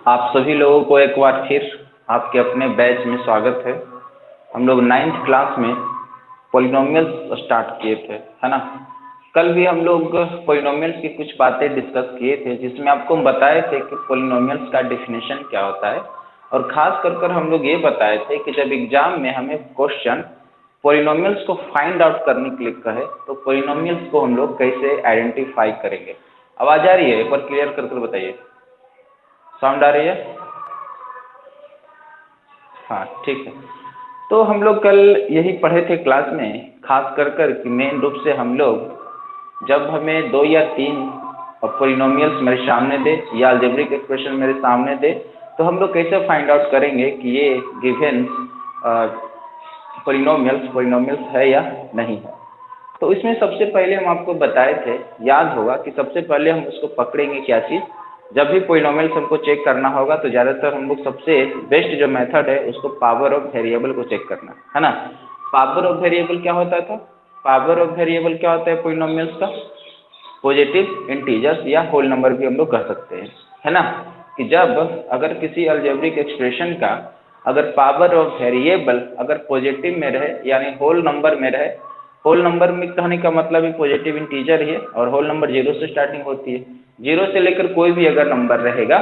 आप सभी लोगों को एक बार फिर आपके अपने बैच में स्वागत है। हम लोग 9th क्लास में पॉलिनोमियल्स स्टार्ट किए थे, है ना। कल भी हम लोग पॉलिनोमियल्स की कुछ बातें डिस्कस किए थे, जिसमें आपको हम बताए थे कि पॉलिनोमियल्स का डेफिनेशन क्या होता है। और ख़ास कर हम लोग ये बताए थे कि जब एग्जाम में हमें क्वेश्चन पॉलिनोमियल्स को फाइंड आउट करने के लिए कहे तो पॉलिनोमियल्स को हम लोग कैसे आइडेंटिफाई करेंगे। आवाज़ आ रही है? एक बार क्लियर कर बताइए। साउंड आ रही है? हाँ, ठीक है। तो हम लोग कल यही पढ़े थे क्लास में, खास कर कि मेन रूप से हम लोग जब हमें 2 या 3 पॉलिनोमियल्स मेरे सामने दे या अलजेब्रिक एक्सप्रेशन मेरे सामने दे, तो हम लोग कैसे फाइंड आउट करेंगे कि ये गिवन पॉलिनोमियल्स है या नहीं है। तो इसमें सबसे पहले हम आपको बताए थे, याद होगा कि सबसे पहले हम उसको पकड़ेंगे क्या चीज़। जब भी पॉलिनोमियल्स हमको चेक करना होगा तो ज़्यादातर हम लोग सबसे बेस्ट जो मेथड है उसको पावर ऑफ वेरिएबल को चेक करना है ना। पावर ऑफ वेरिएबल क्या होता था? पावर ऑफ वेरिएबल क्या होता है पॉलिनोमियल्स का? पॉजिटिव इंटीजर्स या होल नंबर भी हम लोग कह सकते हैं, है ना। कि जब अगर किसी अलजेब्रिक एक्सप्रेशन का अगर पावर ऑफ वेरिएबल अगर पॉजिटिव में रहे यानी होल नंबर में रहे, होल नंबर में कहने का मतलब ही पॉजिटिव इंटीजर ही है, और होल नंबर 0 से स्टार्टिंग होती है। 0 से लेकर कोई भी अगर नंबर रहेगा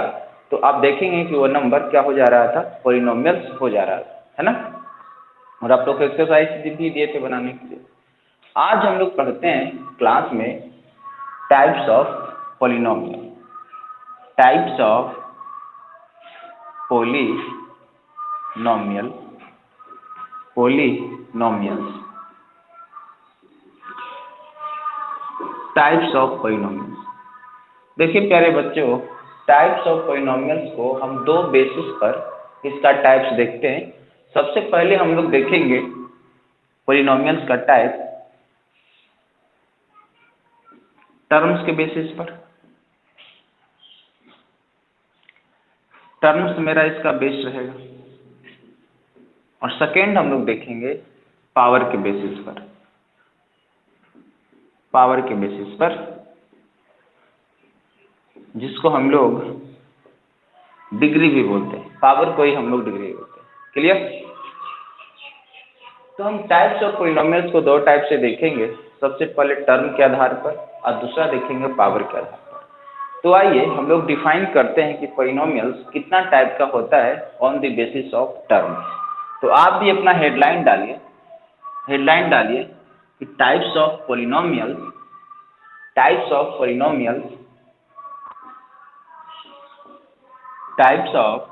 तो आप देखेंगे कि वो नंबर क्या हो जा रहा था, पॉलिनोमियल्स हो जा रहा था, है ना। और आप लोग एक्सरसाइज भी दिए थे बनाने के लिए। आज हम लोग पढ़ते हैं क्लास में types of polynomial, types of polynomial, polynomials, types of polynomials. देखिए प्यारे बच्चों, टाइप्स ऑफ पॉलिनोमियल्स को हम 2 बेसिस पर इसका टाइप्स देखते हैं। सबसे पहले हम लोग देखेंगे पॉलिनोमियल्स का टाइप टर्म्स के बेसिस पर। टर्म्स मेरा इसका बेस रहेगा। और सेकेंड हम लोग देखेंगे पावर के बेसिस पर। पावर के बेसिस पर, जिसको हम लोग डिग्री भी बोलते हैं, पावर को ही हम लोग डिग्री बोलते हैं। क्लियर? तो हम टाइप्स ऑफ पॉलिनोमियल्स को 2 टाइप से देखेंगे। सबसे पहले टर्म के आधार पर और दूसरा देखेंगे पावर के आधार पर। तो आइए हम लोग डिफाइन करते हैं कि पॉलिनोमियल्स कितना टाइप का होता है on the basis of terms. तो आप भी अपना हेडलाइन डालिए कि types of polynomials, types of polynomials, types of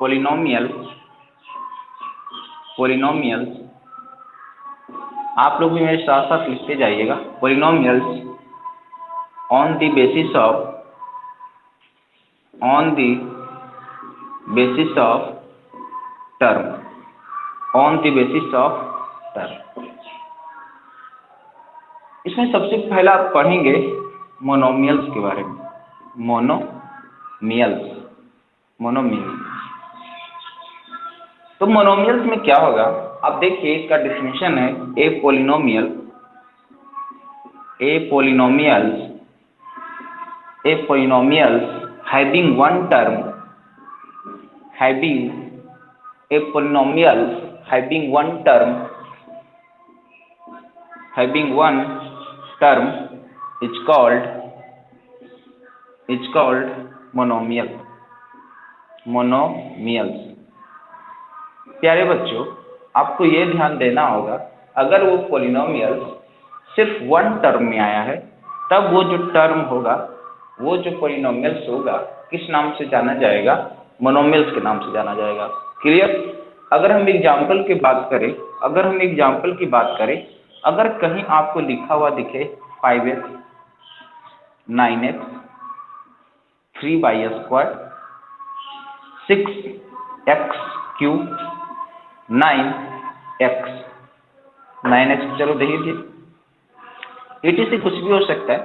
polynomials, polynomials. आप लोग भी मेरे साथ साथ लिखते जाइएगा। Polynomials on the basis of, on the basis of term, on the basis of term. इसमें सबसे पहला आप पढ़ेंगे मोनोमियल्स के बारे में। Monomials, monomials. तो मोनोमियल्स में क्या होगा, आप देखिए इसका डेफिनेशन है a polynomial, A polynomials, A polynomials having one term, having a polynomials having one term, having one term is called monomial, monomials। प्यारे बच्चों, आपको ये ध्यान देना होगा, अगर वो पॉलिनोमियल्स सिर्फ वन टर्म में आया है तब वो जो टर्म होगा, वो जो पॉलिनोमियल्स होगा, किस नाम से जाना जाएगा? मोनोमियल्स के नाम से जाना जाएगा। क्लियर? अगर हम एग्जाम्पल की बात करें, अगर कहीं आपको लिखा हुआ दिखे 5x, 9x, 3y², 6x3, 9x, चलो देखिए etc कुछ भी हो सकता है।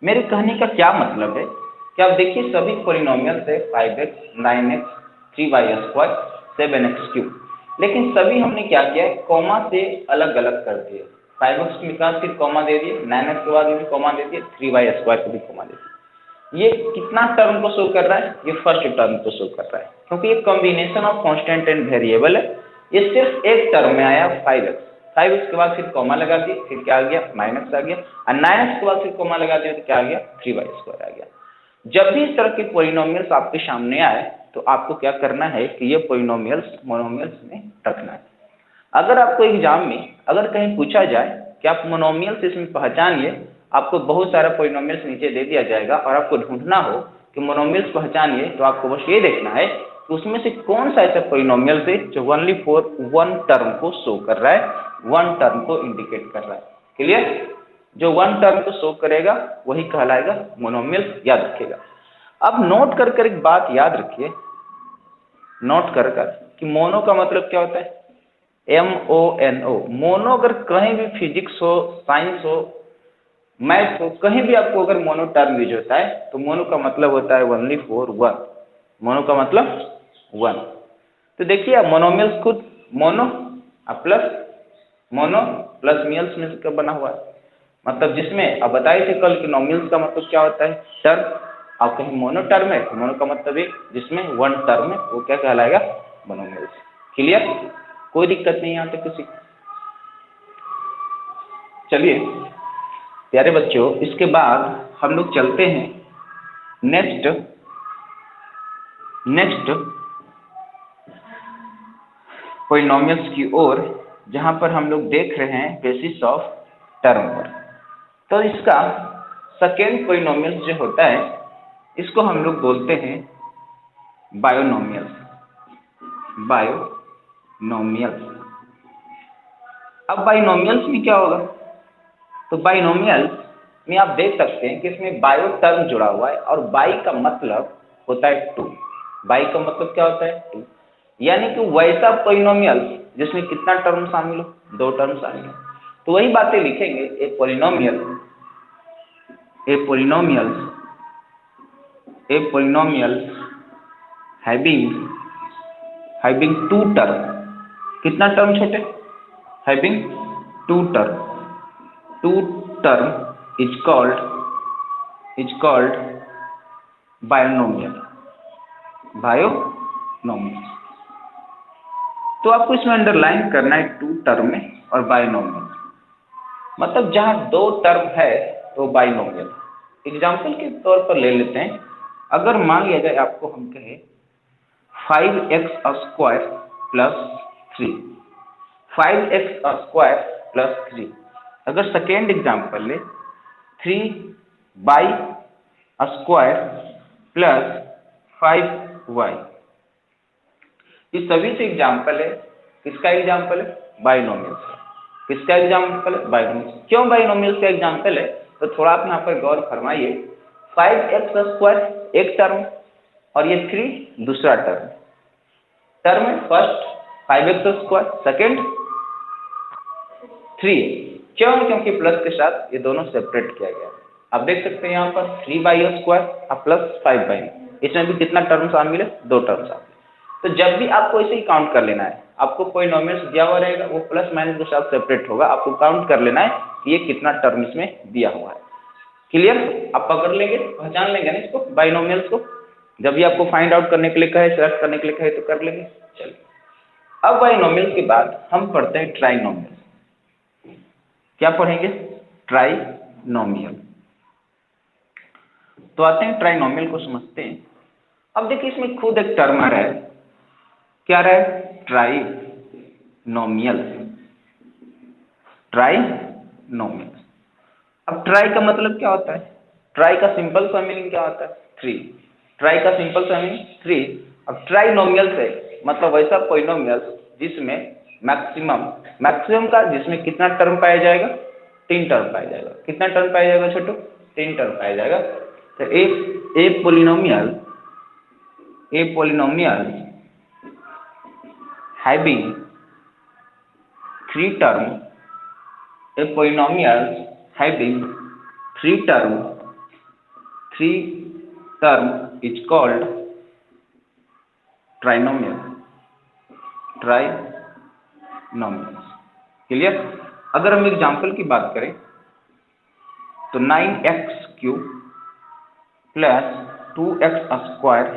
मेरे कहने का क्या मतलब है कि आप देखिए सभी पॉलिनोमियल्स है 5x, 9x, 3y², 7x3, लेकिन सभी हमने क्या किया है, कॉमा से अलग अलग कर दिए। 5x के साथ फिर कॉमा दे दिए, 9x के बाद भी कॉमा दे दिए, 3y² को भी कॉमा दे दिए। ये कितना टर्म को शो कर रहा है? ये फर्स्ट टर्म को शो कर रहा है, क्योंकि ये combination of constant and variable है। ये सिर्फ एक टर्म में आया 5x, 5x के बाद फिर कॉमा लगा दिए, फिर क्या आ गया? माइनस आ गया, और 9x के बाद फिर कॉमा लगा दिया तो क्या आ गया? 3y² आ गया। जब भी इस तरह के पॉलिनोमियल्स आपके सामने आए तो आपको क्या करना है कि ये पॉलिनोमियल्स मोनोमियल्स में रखना है। अगर आपको एग्जाम में अगर कहीं पूछा जाए कि आप मोनोमियल्स इसमें पहचानिए, आपको बहुत सारा पॉलिनोमियल्स नीचे दे दिया जाएगा और आपको ढूंढना हो कि मोनोमियल्स पहचानिए, तो आपको बस ये देखना है कि उसमें से कौन सा ऐसा पॉलिनोमियल्स है जो ओनली फॉर वन टर्म को शो कर रहा है, वन टर्म को इंडिकेट कर रहा है। क्लियर? जो वन टर्म को शो करेगा वही कहलाएगा मोनोमियल, याद रखिएगा। अब नोट कर कर एक बात याद रखिए, नोट कर कर कि मोनो का मतलब क्या होता है? MONO। मोनो अगर कहीं भी फिजिक्स हो, साइंस हो, मैथ हो, कहीं भी आपको अगर मोनो टर्म यूज होता है तो मोनो का मतलब होता है ओनली फॉर वन। मोनो का मतलब वन। तो देखिए आप मोनोमियल्स खुद मोनो प्लस मोनो प्लस मियल्स में से बना हुआ है, मतलब जिसमें अब बताए थे कल कि नोमियल्स का मतलब क्या होता है? टर्म। आप कहीं मोनो टर्म है तो मोनो का मतलब है जिसमें वन टर्म है, वो क्या कहलाएगा? मोनोमियल्स। क्लियर? कोई दिक्कत नहीं यहाँ पे किसी को। चलिए प्यारे बच्चों, इसके बाद हम लोग चलते हैं नेक्स्ट पॉलिनोमियल्स की ओर, जहां पर हम लोग देख रहे हैं बेसिस ऑफ टर्म पर। तो इसका सेकेंड पॉलिनोमियल्स जो होता है इसको हम लोग बोलते हैं बायोनोमियल्स। बायोनोमियल्स। अब बाइनोमियल्स में क्या होगा? तो बाइनोमियल्स में आप देख सकते हैं कि इसमें बायो टर्म जुड़ा हुआ है, और बाई का मतलब होता है टू। बाई का मतलब क्या होता है? टू। यानी कि वैसा पॉलिनोमियल जिसमें कितना टर्म शामिल हो? दो टर्म शामिल हो। तो वही बातें लिखेंगे, a polynomial having two term. कितना टर्म छोटे? Having two term. Two term is called binomial. तो आपको इसमें अंडरलाइन करना है टू टर्म में और बायोनोमियल, मतलब जहां दो टर्म है तो बाइनोमियल। एग्जाम्पल के तौर पर ले लेते हैं, अगर मान लिया जाए आपको हम कहें 5x² प्लस 3, 5x² प्लस 3। अगर सेकेंड एग्जाम्पल ले 3y² प्लस 5y। ये सभी से एग्जाम्पल है, किसका एग्जाम्पल है? बाइनोमियल्स का। किसका एग्जाम्पल है? बाइनोमियल्स। क्यों बाइनोमियल्स का एग्जाम्पल है? तो थोड़ा आप यहाँ पर गौर फरमाइए। 5x² एक टर्म और ये 3 दूसरा टर्म। टर्म है फर्स्ट 5x², सेकेंड 3। क्यों? क्योंकि प्लस के साथ ये दोनों सेपरेट किया गया। आप देख सकते हैं यहाँ पर 3y² और प्लस 5y, इसमें भी कितना टर्म शामिल है? दो टर्म शामिल। तो जब भी आपको इसे ही काउंट कर लेना है, आपको पॉलिनोमियल्स दिया हुआ रहेगा, वो प्लस माइनस के साथ सेपरेट होगा, आपको काउंट कर लेना है कि ये कितना टर्म इसमें दिया हुआ है। क्लियर? आप पकड़ लेंगे, पहचान लेंगे ना इसको, बाइनोमियल्स को। जब भी आपको फाइंड आउट करने के लिए कहे, सेलेक्ट करने के लिए कहे तो कर लेंगे। चलिए अब बाइनोमियल के बाद हम पढ़ते हैं ट्राइनोमियल। क्या पढ़ेंगे? ट्राइनोमियल। तो आते हैं ट्राइनोमियल को समझते हैं। अब देखिए इसमें खुद एक टर्म आ रहा है, क्या रहा है? ट्राइनोमियल। ट्राइनोमियल। अब ट्राई का मतलब क्या होता है? ट्राई का सिंपल सा मीनिंग क्या होता है? 3। ट्राई का सिंपल सा मीनिंग 3। अब ट्राइनोमियल से मतलब वैसा पॉलिनोमियल जिसमें मैक्सिमम का जिसमें कितना टर्म पाया जाएगा? 3 टर्म पाया जाएगा। कितना टर्म पाया जाएगा छोटू? 3 टर्म पाया जाएगा। तो a polynomial having 3 term, a polynomial having 3 term is called trinomial। Clear? अगर हम एग्जाम्पल की बात करें तो 9x³ प्लस 2x²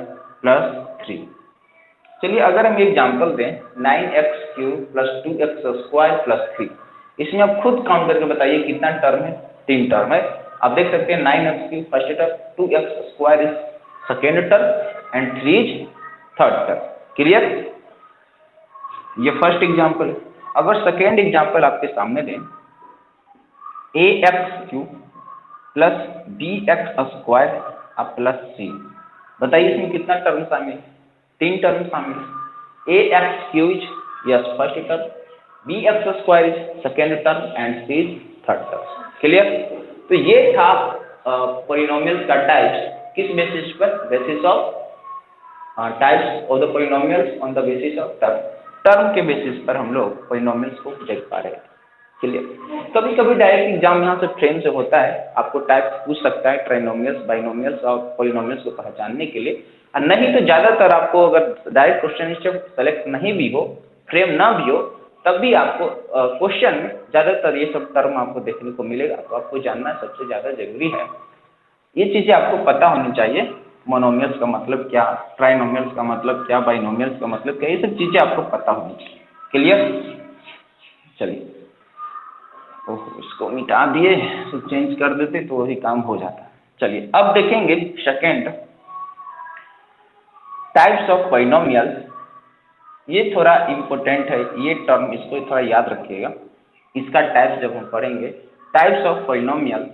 प्लस 3। चलिए अगर हम एग्जाम्पल दें 9x³ प्लस 2x² प्लस 3, इसमें आप खुद काउंट करके बताइए कितना टर्म है। 3 टर्म है। आप देख सकते हैं 9x³ first term, 2x² is second term and 3 is third term. Clear? ये फर्स्ट एग्जाम्पल है। अगर सेकेंड एग्जाम्पल आपके सामने दें ax³ प्लस bx² अब प्लस c, बताइए इसमें कितना टर्म शामिल है? 3 टर्म शामिल है। ax³ is yes first term, bx² is second term and c is third term. Clear? तो ये था पॉलिनोमियल्स का टाइप्स। किस बेसिस पर? Basis of types of the polynomials on the basis of term. Term के basis पर हम लोग पॉलिनोमियल्स को देख पा रहे हैं। क्लियर? कभी कभी डायरेक्ट एग्जाम यहाँ से फ्रेम से होता है, आपको टाइप्स पूछ सकता है ट्राइनोमियल्स, बाइनोमियल्स और पॉलिनोमियल्स को पहचानने के लिए। और नहीं तो ज़्यादातर आपको अगर डायरेक्ट क्वेश्चन सेलेक्ट नहीं भी हो, फ्रेम ना भी हो, तब भी आपको क्वेश्चन में ज़्यादातर ये सब टर्म आपको देखने को मिलेगा। तो आपको जानना सबसे ज़्यादा जरूरी है। ये चीज़ें आपको पता होनी चाहिए। मोनोमियल्स का मतलब क्या, ट्राइनोमियल्स का मतलब क्या, बाइनोमियल्स का मतलब क्या, ये सब चीज़ें आपको पता होनी चाहिए। क्लियर? चलिए, ओह इसको मिटा दिए, तो चेंज कर देते तो वही काम हो जाता। चलिए अब देखेंगे सेकेंड टाइप्स ऑफ पॉलिनोमियल्स। ये थोड़ा इम्पोर्टेंट है, ये टर्म इसको थोड़ा याद रखिएगा। इसका टाइप्स जब हम पढ़ेंगे, types of polynomial,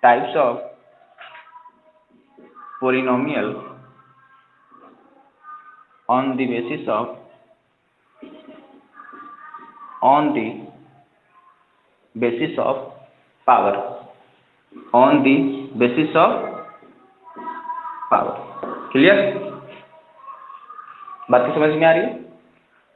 types of polynomial on the basis of power, on the basis of power। Clear? बात की समझ में आ रही है?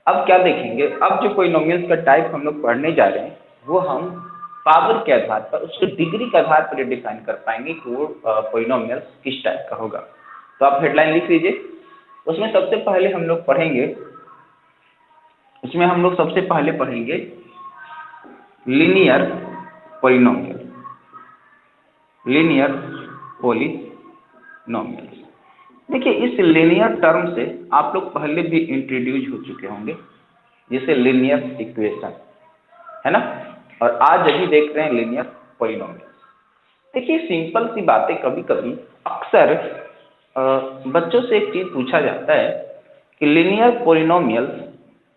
अब क्या देखेंगे, अब जो पॉलिनोमियल्स का टाइप हम लोग पढ़ने जा रहे हैं वो हम पावर के आधार पर, उसके डिग्री के आधार पर डिफाइन कर पाएंगे कि वो पॉलिनोमियल्स किस टाइप का होगा। तो आप हेडलाइन लिख लीजिए। उसमें सबसे पहले हम लोग पढ़ेंगे लीनियर पॉलिनोमियल। लीनियर पॉलिनोमियल, देखिए इस लीनियर टर्म से आप लोग पहले भी इंट्रोड्यूस हो चुके होंगे, जैसे लीनियर इक्वेशन है ना, और आज अभी देख रहे हैं लीनियर पॉलिनोमियल। देखिए सिंपल सी बातें, कभी कभी अक्सर बच्चों से एक चीज पूछा जाता है कि लीनियर पॉलिनोमियल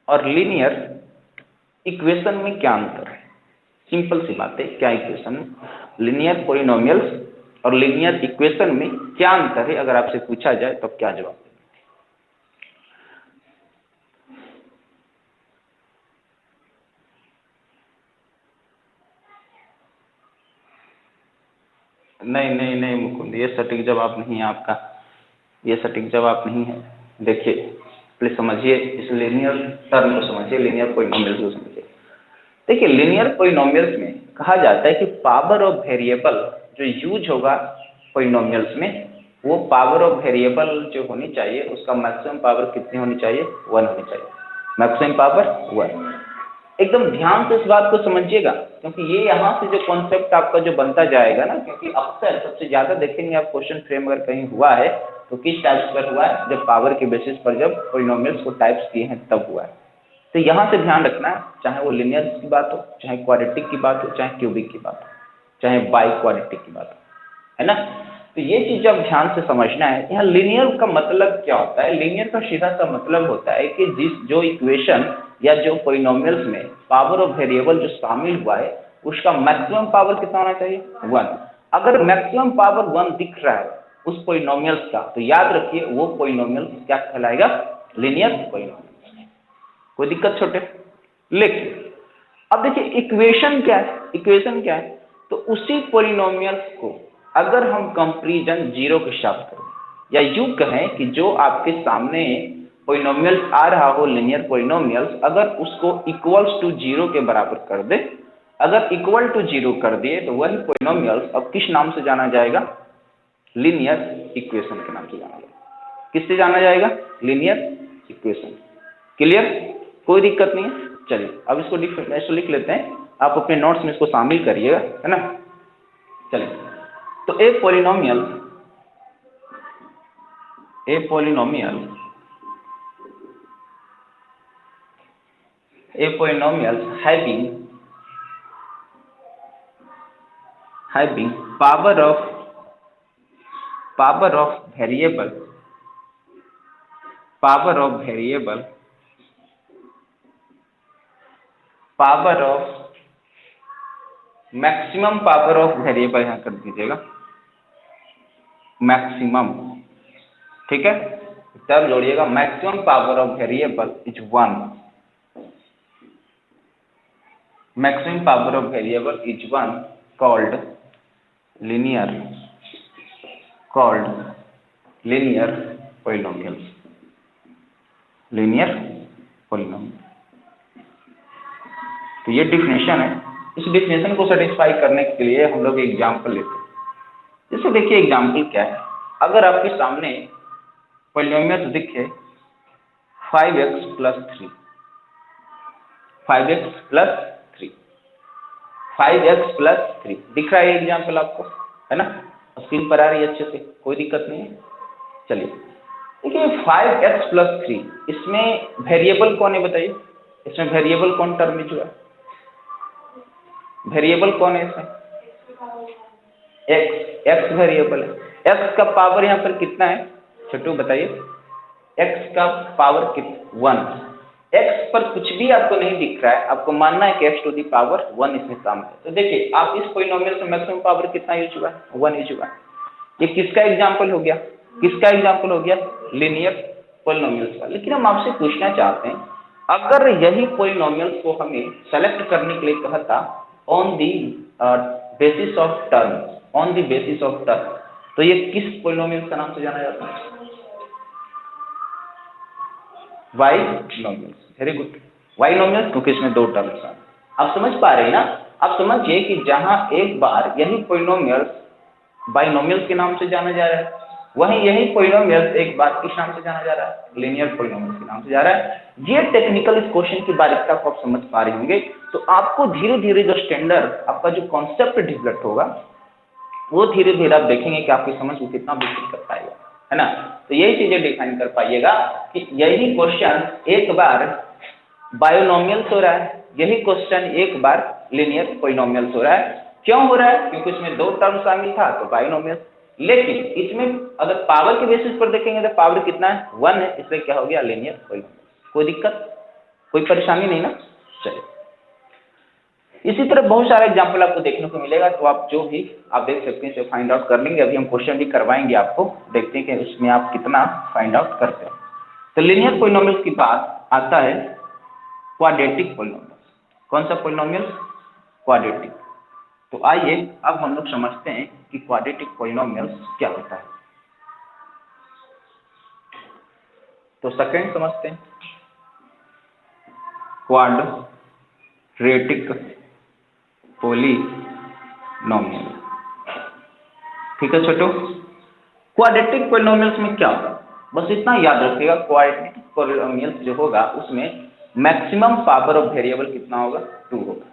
और लीनियर इक्वेशन में क्या अंतर है। सिंपल सी बातें, क्या इक्वेशन में लीनियर पॉलिनोमियल्स और लीनियर इक्वेशन में क्या अंतर है, अगर आपसे पूछा जाए तो क्या जवाब? नहीं मुकुंद, ये सटीक जवाब नहीं है आपका, ये सटीक जवाब नहीं है। देखिए प्लीज समझिए, इस लीनियर टर्म को समझिए, लीनियर पॉलिनोमियल्स को समझिए। देखिए लीनियर पॉलिनोमियल्स में कहा जाता है कि पावर ऑफ वेरिएबल जो यूज होगा पॉलिनोमियल्स में, वो पावर ऑफ वेरिएबल जो होनी चाहिए उसका मैक्सिमम पावर कितनी होनी चाहिए? 1 होनी चाहिए। Maximum power 1। एकदम ध्यान से इस बात को समझिएगा, क्योंकि ये यहाँ से जो कॉन्सेप्ट आपका जो बनता जाएगा ना, क्योंकि अक्सर सबसे ज्यादा देखेंगे आप क्वेश्चन फ्रेम अगर कहीं हुआ है तो किस टाइप्स पर हुआ है? जब पावर के बेसिस पर जब पॉलिनोमियल्स को टाइप्स किए हैं तब हुआ है। तो यहाँ से ध्यान रखना है, चाहे वो लीनियर की बात हो, चाहे क्वाड्रेटिक की बात हो, चाहे क्यूबिक की बात हो, चाहे बाई क्वाड्रेटिक की बात हो, है ना। तो ये चीज जब ध्यान से समझना है। यहाँ लीनियर का मतलब क्या होता है? लीनियर का सीधा सा मतलब होता है कि जो इक्वेशन या जो पॉलिनोमियल्स में पावर ऑफ वेरिएबल जो शामिल हुआ है उसका मैक्सिमम पावर कितना होना चाहिए? 1। अगर मैक्सिमम पावर 1 दिख रहा है उस पॉलिनोमियल्स का, तो याद रखिए वो पॉलिनोमियल क्या कहलाएगा? Linear polynomial. कोई दिक्कत छोटे? लेकिन अब देखिए इक्वेशन क्या है? इक्वेशन क्या है? तो उसी पॉलिनोमियल्स को अगर हम कंपैरिजन 0 के साथ करें, या यूं कहें कि जो आपके सामने पॉलिनोमियल्स आ रहा हो लीनियर पॉलिनोमियल्स, अगर उसको इक्वल्स टू 0 के बराबर कर दे, अगर इक्वल टू 0 कर दिए तो वही पॉलिनोमियल्स अब किस नाम से जाना जाएगा? लीनियर इक्वेशन के नाम से जाना जाएगा। किससे जाना जाएगा? Linear equation. क्लियर? कोई दिक्कत नहीं है। चलिए अब इसको लिख लेते हैं, आप अपने नोट्स में इसको शामिल करिएगा, है ना। चलिए चलिए, तो a polynomial having power of variable maximum power of variable यहाँ कर दीजिएगा, मैक्सिमम, ठीक है, तब जोड़िएगा, maximum power of variable is 1, maximum power of variable is 1 called linear polynomial. तो ये डिफिनेशन है। इस डिफिनेशन को सेटिस्फाई करने के लिए हम लोग एग्जाम्पल लेते हैं। जैसे देखिए एग्जाम्पल क्या है, अगर आपके सामने पॉलिनोमियल दिखे 5x प्लस 3, 5x प्लस 3 दिख रहा है एग्जाम्पल आपको, है ना, स्क्रीन पर आ रही है अच्छे से, कोई दिक्कत नहीं है। चलिए देखिए 5x प्लस 3, इसमें वेरिएबल कौन है बताइए, इसमें वेरिएबल कौन टर्म में जो है, वेरिएबल कौन है इसमें, x वेरिएबल है। x का पावर यहाँ पर कितना है छोटू बताइए, x का पावर कितना 1, x पर कुछ भी आपको नहीं दिख रहा है, आपको मानना है कि x टू दी पावर 1 इसमें शामिल है। तो देखिए आप इस पॉलिनोमियल से मैक्सिमम पावर कितना यूज हुआ है, 1 यूज हुआ है। ये किसका एग्जाम्पल हो गया, लीनियर पॉलिनोमियल्स का। लेकिन हम आपसे पूछना चाहते हैं, अगर यही पॉलिनोमियल्स को हमें सेलेक्ट करने के लिए कहा था on the basis of term, तो ये किस पॉलिनोमियल का नाम से जाना जाता है, बाइनोमियल्स। वेरी गुड, बाइनोमियल्स, क्योंकि इसमें 2 टर्म्स हैं। आप समझ पा रहे हैं ना, आप समझिए कि जहां एक बार यही पॉलिनोमियल्स बाइनोमियल्स के नाम से जाना जा रहा है, वहीं यही पॉलिनोमियल्स एक बार किस नाम से जाना जा रहा है, लीनियर पॉलिनोमियल्स के नाम से जा रहा है। ये टेक्निकल इस क्वेश्चन की बारीकता को आप समझ पा रहे होंगे। तो आपको धीरे धीरे जो स्टैंडर्ड आपका जो कॉन्सेप्ट डेवलप होगा, वो धीरे धीरे आप देखेंगे कि आपकी समझ को कितना विकसित कर पाएगा, है ना। तो यही चीजें डिफाइन कर पाइएगा कि यही क्वेश्चन एक बार बायोनोमियल्स हो रहा है, यही क्वेश्चन एक बार लीनियर पॉलिनोमियल्स हो रहा है। क्यों हो रहा है, क्योंकि इसमें 2 टर्म शामिल था तो बाइनोमियल। लेकिन इसमें अगर पावर के बेसिस पर देखेंगे तो पावर कितना है, 1 है, इसलिए क्या हो गया, लीनियर पॉलिनोमियल। कोई दिक्कत, कोई परेशानी नहीं ना। चलिए, इसी तरह बहुत सारे एग्जाम्पल आपको देखने को मिलेगा, तो आप जो भी आप देख सकते हैं इसे फाइंड आउट कर लेंगे। अभी हम क्वेश्चन भी करवाएंगे आपको, देखते हैं कि उसमें आप कितना फाइंड आउट करते हैं। तो लीनियर पॉलिनोमियल की बात आता है क्वाड्रेटिक पॉलिनोमियल। कौन सा पॉलिनोमियल, क्वाड्रेटिक। तो आइए अब हम लोग समझते हैं कि क्वाड्रेटिक पॉलिनोमियल क्या होता है। तो सेकंड समझते हैं, क्वाड्रेटिक पॉलिनोमियल। ठीक है छोटो, क्वाड्रेटिक पॉलिनोमियल्स में क्या होगा, बस इतना याद रखिएगा, क्वाड्रेटिक पॉलिनोमियल्स जो होगा उसमें मैक्सिमम पावर ऑफ वेरिएबल कितना होगा, 2 होगा।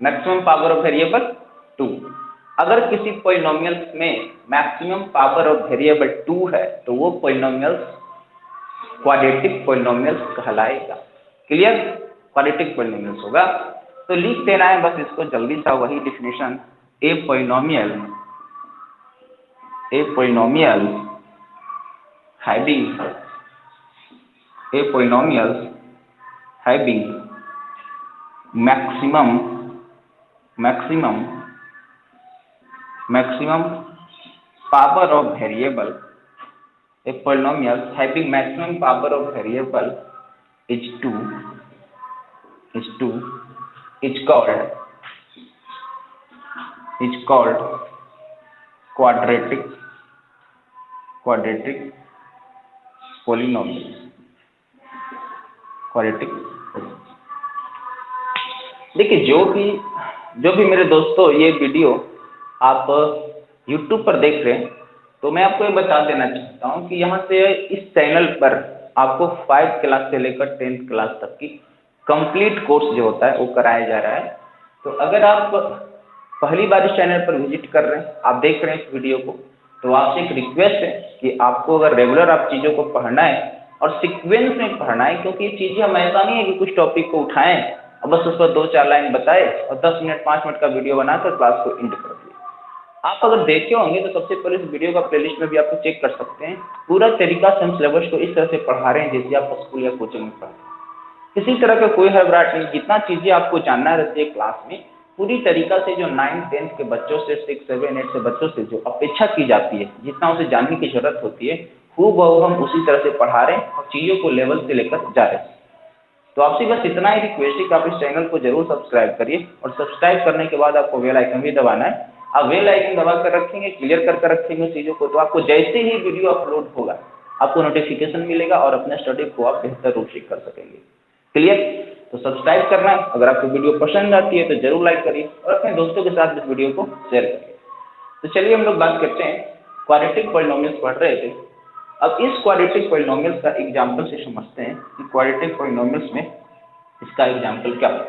Maximum power of variable 2। अगर किसी पॉलिनोमियल्स में मैक्सिमम पावर ऑफ वेरिएबल 2 है तो वो पॉलिनोमियल्स क्वाड्रेटिक पॉलिनोमियल्स कहलाएगा। क्लियर, क्वाड्रेटिक पॉलिनोमियल्स होगा। तो लिख देना है बस इसको जल्दी सा, वही definition, A polynomial having maximum power of variable, a polynomial having maximum power of variable is 2 is called quadratic polynomial। Quadratic. देखिए जो भी मेरे दोस्तों ये वीडियो आप YouTube पर देख रहे हैं, तो मैं आपको ये बता देना चाहता हूँ कि यहाँ से इस चैनल पर आपको 5 क्लास से लेकर 10th क्लास तक की कंप्लीट कोर्स जो होता है वो कराया जा रहा है। तो अगर आप पहली बार इस चैनल पर विजिट कर रहे हैं, आप देख रहे हैं इस वीडियो को, तो आपसे एक रिक्वेस्ट है कि आपको अगर रेगुलर आप चीज़ों को पढ़ना है और सीक्वेंस में पढ़ना है, क्योंकि ये चीज़ें हम ऐसा नहीं है कि कुछ टॉपिक को उठाएं और बस उस पर 2-4 लाइन बताए और 10 मिनट 5 मिनट का वीडियो बनाकर क्लास को एंड कर दिए। आप अगर देखे होंगे तो सबसे पहले इस वीडियो का प्लेलिस्ट में भी आपको चेक कर सकते हैं, पूरा तरीका से हम सिलेबस को इस तरह से पढ़ा रहे हैं जैसे आप स्कूल या कोचिंग में पढ़ते हैं। किसी तरह का कोई हड़बड़ाहट नहीं, जितना चीज़ें आपको जानना रहती है क्लास में पूरी तरीका से, जो 9th-10th के बच्चों से, 6-7-8 से बच्चों से जो अपेक्षा की जाती है, जितना उसे जानने की जरूरत होती है, हूबहू हम उसी तरह से पढ़ा रहे हैं और चीज़ों को लेवल से लेकर जा रहे हैं। तो आपसे बस इतना ही रिक्वेस्ट है कि आप इस चैनल को जरूर सब्सक्राइब करिए और सब्सक्राइब करने के बाद आपको बेल आइकन भी दबाना है। आप बेल आइकन दबा कर रखेंगे, क्लियर कर रखेंगे चीज़ों को, तो आपको जैसे ही वीडियो अपलोड होगा आपको नोटिफिकेशन मिलेगा और अपने स्टडी को आप बेहतर रूप से कर सकेंगे। क्लियर? तो सब्सक्राइब करना है, अगर आपको वीडियो पसंद आती है तो जरूर लाइक करिए और अपने दोस्तों के साथ इस वीडियो को शेयर करिए। तो चलिए हम लोग बात करते हैं, क्वाड्रेटिक पॉलिनोमियल्स पढ़ रहे थे। अब इस क्वाड्रेटिक पॉलिनोमियल्स का एग्जाम्पल से समझते हैं कि क्वाड्रेटिक पॉलिनोमियल्स में इसका एग्जाम्पल क्या है।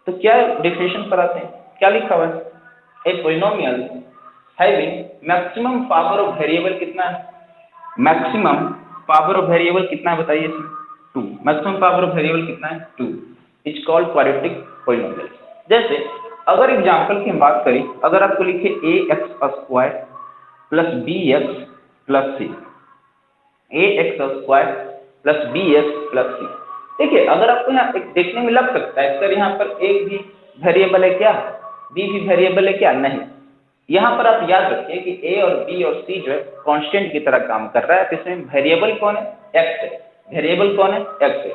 तो क्या डेफिनेशन पर आते हैं, क्या लिखा हुआ है? ए polynomial having maximum power of variable कितना है? मैक्सिमम पावर ऑफ वेरिएबल कितना है बताइए इसमें? 2। मैक्सिमम पावर ऑफ वेरिएबल कितना है? 2 इज कॉल्ड क्वाड्रेटिक पॉलिनोमियल। जैसे अगर एग्जाम्पल की हम बात करें, अगर आपको लिखे ax² plus bx plus c, ax² plus bx plus c। देखिए अगर आपको यहाँ एक देखने में लग सकता है सर यहाँ पर एक भी वेरिएबल है क्या, बी भी वेरिएबल है क्या? नहीं। यहाँ पर आप याद रखिए कि a और b और c जो है कांस्टेंट की तरह काम कर रहा है, तो इसमें वेरिएबल कौन है? x है। वेरिएबल कौन है? x है।